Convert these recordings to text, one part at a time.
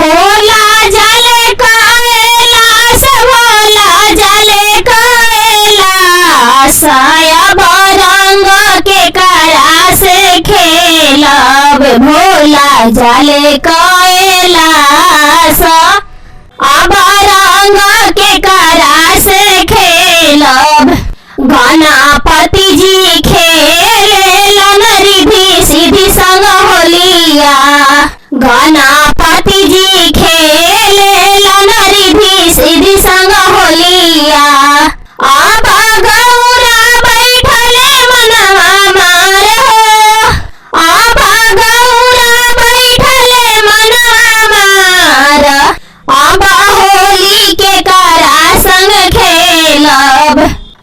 भोला जाले कैलाश, भोला जाले कैलाश, अब रंग के करा से खेलब। भोला जाले कैलाश, अब रंग के करा से खेलब। गणपति जी खेलेलन रिधि सिद्धि संग होलिया। गणपति जी खेलेलन रिधि सिद्धि संग होलिया। अब गौरा बैठले मनवा मार हो, अब गौरा बैठले मनवा मार। अब होली के करा संग खेलब।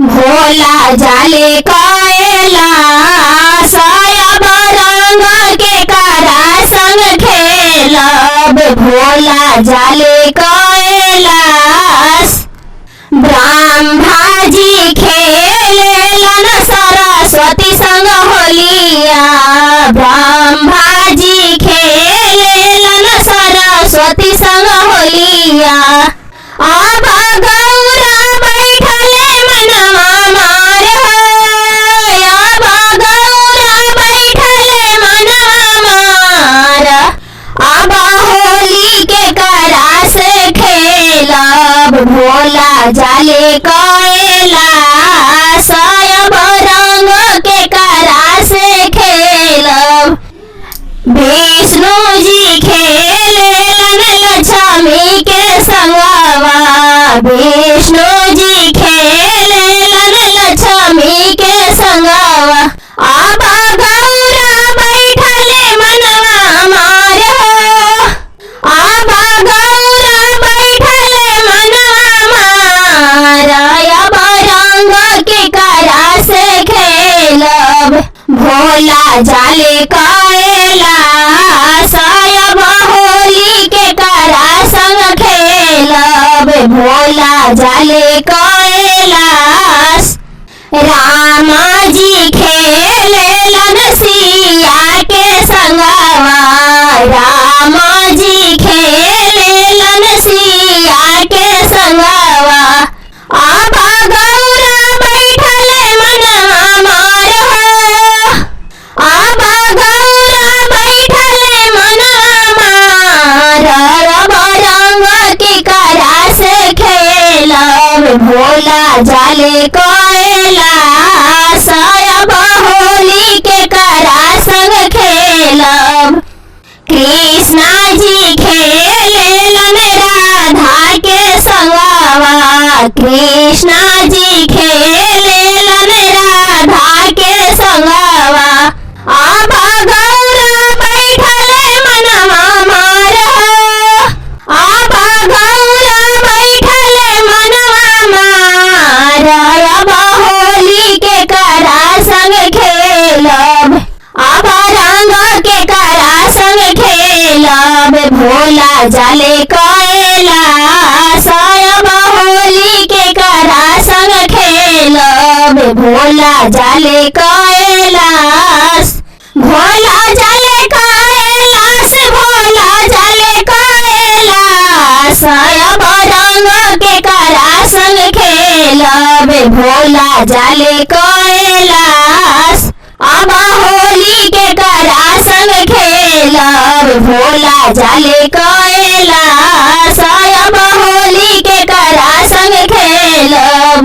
भोला जाले कैलाश, अब रंग के करा संग खेलब। भोला जाले कैलाश। ब्रह्मा जी खेलेलन सरस्वती संग होलिया। ब्रह्मा जी खेलेलन सरस्वती संग होलिया। अब गौरा बैठले मनवा मार हो, अब गौरा बैठले मनवा मार। अब होली के करा से खेलब। भोला जाले कैलाश, अब रंग के करा से खेलब। विष्णु जी खेलेलन लक्ष्मी के संगवा। विष्णु जी खेलेलन लक्ष्मी के संगवा। अब गौरा बैठले मनवा मार हो, अब गौरा बैठले मनवा मार। अब रंग के करा से खेलब। भोला जाले कैलाश, अब होली के करा संग खेलब। भोला जाले कैलाश। राम जी खेलेलन सिया के संगवा। राम जी खेलेलन सिया के संगवा। अब गौरा बैठले मनवा मार हो, अब गौरा बैठले मनवा मार। अब रंग के करा से खेलब। भोला जाले कैलाश, अब होली के करा संग खेलब। कृष्णा जी खेलेलन राधा के संगवा। कृष्णा जी खेलेलन राधा के संगवा। अब गौरा बैठले मनवा मार हो, अब गौरा बैठले मनवा मार। अब होली के करा संग खेलब। अब रंग के करा संग खेलब। भोला जाले कैलाश, अब होली के करा संग खेलब। भोला जाले कैलाश। भोला जाले कैलाश, भोला जाले कैलाश, अब रंग के करा संग खेलब। भोला जाले कैलाश। अब होली के करा संग खेलब। भोला जाले कैलाश, अब होली के करा संग खेलब।